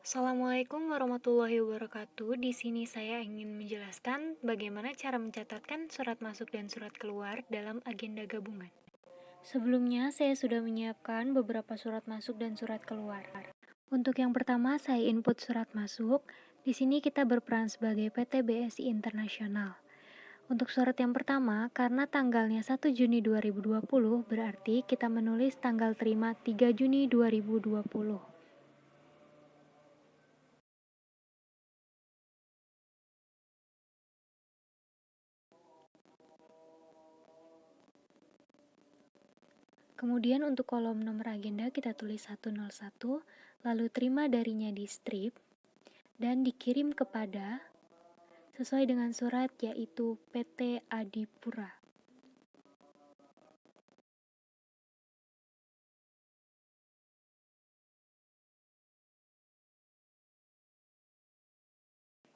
Assalamualaikum warahmatullahi wabarakatuh. Di sini saya ingin menjelaskan bagaimana cara mencatatkan surat masuk dan surat keluar dalam agenda gabungan. Sebelumnya, saya sudah menyiapkan beberapa surat masuk dan surat keluar. Untuk yang pertama, saya input surat masuk. Di sini kita berperan sebagai PT BSI Internasional. Untuk surat yang pertama, karena tanggalnya 1 Juni 2020, berarti kita menulis tanggal terima 3 Juni 2020. Kemudian untuk kolom nomor agenda kita tulis 101, lalu terima darinya di strip, dan dikirim kepada sesuai dengan surat yaitu PT Adipura.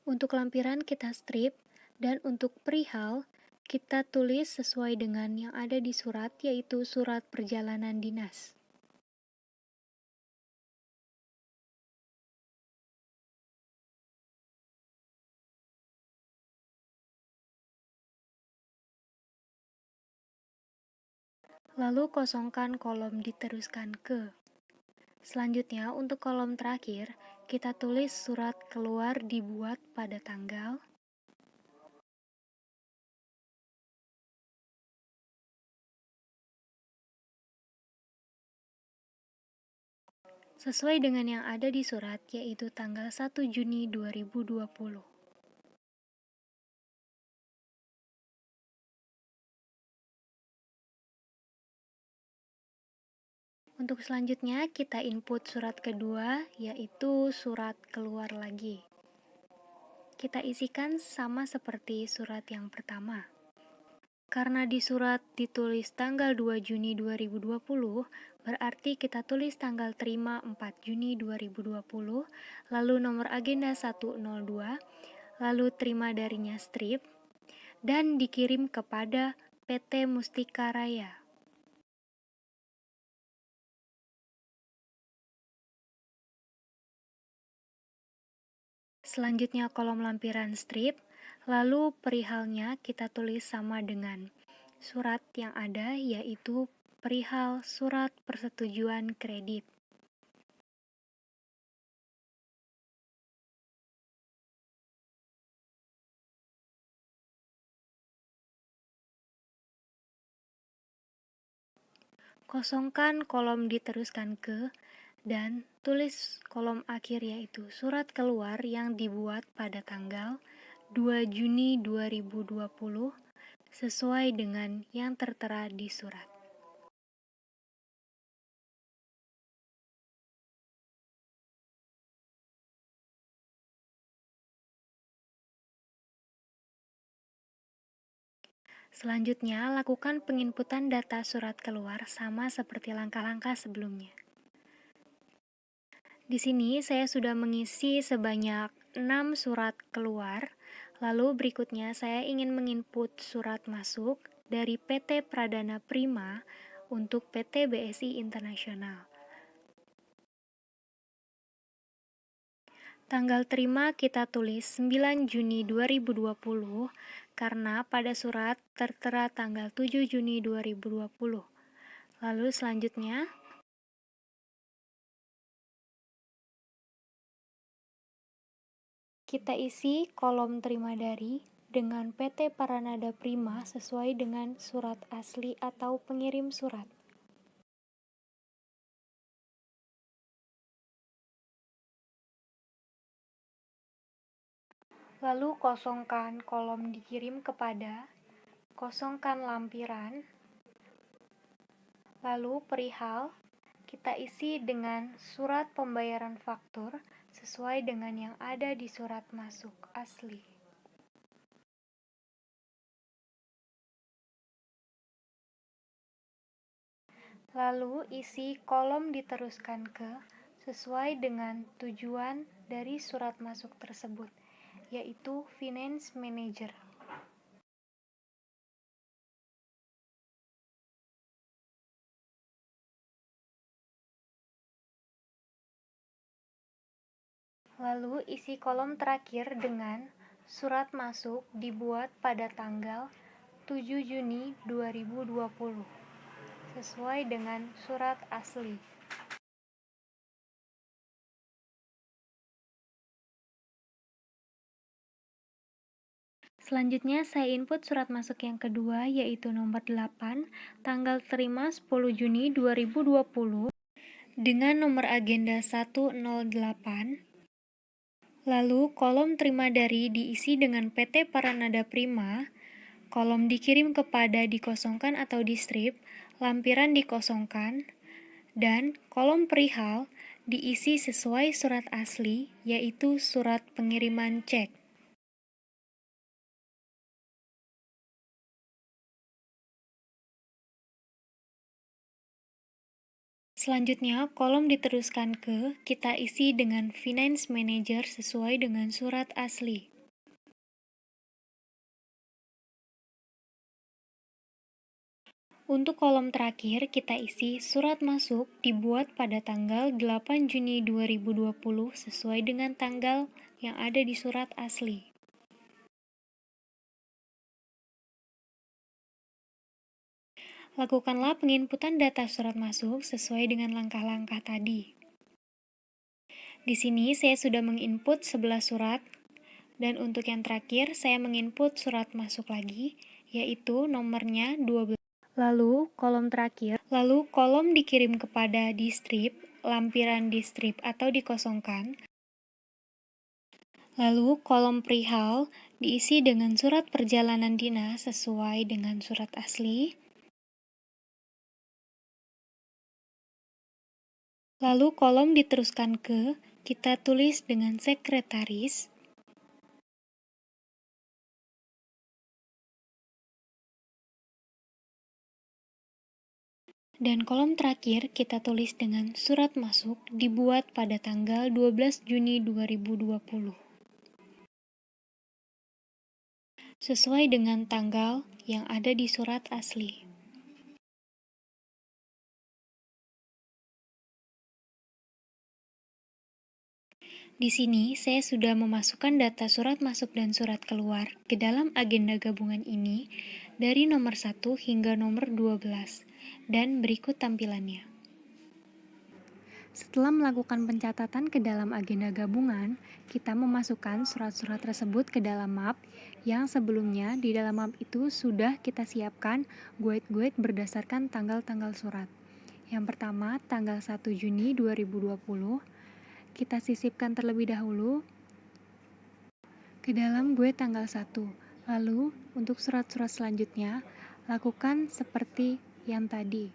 Untuk lampiran kita strip, dan untuk perihal kita tulis sesuai dengan yang ada di surat yaitu surat perjalanan dinas. Lalu kosongkan kolom diteruskan ke. Selanjutnya untuk kolom terakhir, kita tulis surat keluar dibuat pada tanggal sesuai dengan yang ada di surat yaitu tanggal 1 Juni 2020. Untuk selanjutnya kita input surat kedua yaitu surat keluar lagi. Kita isikan sama seperti surat yang pertama. Karena di surat ditulis tanggal 2 Juni 2020, berarti kita tulis tanggal terima 4 Juni 2020, lalu nomor agenda 102, lalu terima darinya strip, dan dikirim kepada PT Mustika Raya. Selanjutnya kolom lampiran strip, lalu perihalnya kita tulis sama dengan surat yang ada yaitu perihal surat persetujuan kredit. Kosongkan kolom diteruskan ke dan tulis kolom akhir yaitu surat keluar yang dibuat pada tanggal 2 Juni 2020 sesuai dengan yang tertera di surat. Selanjutnya, lakukan penginputan data surat keluar sama seperti langkah-langkah sebelumnya. Di sini saya sudah mengisi sebanyak 6 surat keluar, lalu berikutnya saya ingin menginput surat masuk dari PT Pradana Prima untuk PT BSI Internasional. Tanggal terima kita tulis 9 Juni 2020 karena pada surat tertera tanggal 7 Juni 2020. Lalu selanjutnya, kita isi kolom terima dari dengan PT Paranada Prima sesuai dengan surat asli atau pengirim surat. Lalu kosongkan kolom dikirim kepada, kosongkan lampiran, lalu perihal kita isi dengan surat pembayaran faktur sesuai dengan yang ada di surat masuk asli. Lalu isi kolom diteruskan ke sesuai dengan tujuan dari surat masuk tersebut, yaitu Finance Manager. Lalu isi kolom terakhir dengan surat masuk dibuat pada tanggal 7 Juni 2020 sesuai dengan surat asli. Selanjutnya saya input surat masuk yang kedua yaitu nomor 8, tanggal terima 10 Juni 2020 dengan nomor agenda 108. Lalu kolom terima dari diisi dengan PT Paranada Prima, kolom dikirim kepada dikosongkan atau di strip, lampiran dikosongkan, dan kolom perihal diisi sesuai surat asli yaitu surat pengiriman cek. Selanjutnya, kolom diteruskan ke kita isi dengan Finance Manager sesuai dengan surat asli. Untuk kolom terakhir, kita isi surat masuk dibuat pada tanggal 8 Juni 2020 sesuai dengan tanggal yang ada di surat asli. Lakukanlah penginputan data surat masuk sesuai dengan langkah-langkah tadi. Di sini saya sudah menginput 11 surat, dan untuk yang terakhir saya menginput surat masuk lagi, yaitu nomornya 12. Lalu kolom dikirim kepada distrip, lampiran distrip atau dikosongkan. Lalu kolom perihal diisi dengan surat perjalanan dinas sesuai dengan surat asli. Lalu kolom diteruskan ke kita tulis dengan sekretaris. Dan kolom terakhir kita tulis dengan surat masuk dibuat pada tanggal 12 Juni 2020. Sesuai dengan tanggal yang ada di surat asli. Di sini saya sudah memasukkan data surat masuk dan surat keluar ke dalam agenda gabungan ini dari nomor 1 hingga nomor 12 dan berikut tampilannya. Setelah melakukan pencatatan ke dalam agenda gabungan, kita memasukkan surat-surat tersebut ke dalam map yang sebelumnya di dalam map itu sudah kita siapkan guide-guide berdasarkan tanggal-tanggal surat. Yang pertama, tanggal 1 Juni 2020, kita sisipkan terlebih dahulu ke dalam guide tanggal 1. Lalu, untuk surat-surat selanjutnya, lakukan seperti yang tadi.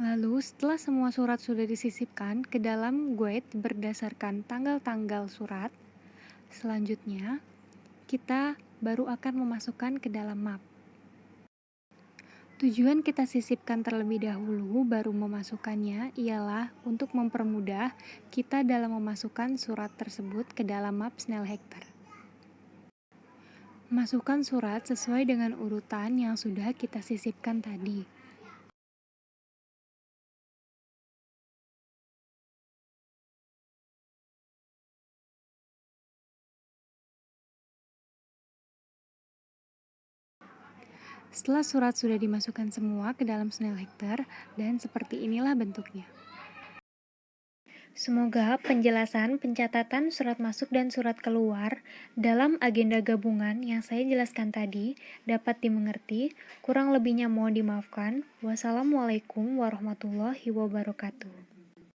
Lalu, setelah semua surat sudah disisipkan ke dalam guide berdasarkan tanggal-tanggal surat, selanjutnya kita baru akan memasukkan ke dalam map. Tujuan kita sisipkan terlebih dahulu baru memasukkannya ialah untuk mempermudah kita dalam memasukkan surat tersebut ke dalam map Snellhektar. Masukkan surat sesuai dengan urutan yang sudah kita sisipkan tadi. Setelah surat sudah dimasukkan semua ke dalam Snellhektar, dan seperti inilah bentuknya. Semoga penjelasan pencatatan surat masuk dan surat keluar dalam agenda gabungan yang saya jelaskan tadi dapat dimengerti. Kurang lebihnya mohon dimaafkan. Wassalamualaikum warahmatullahi wabarakatuh.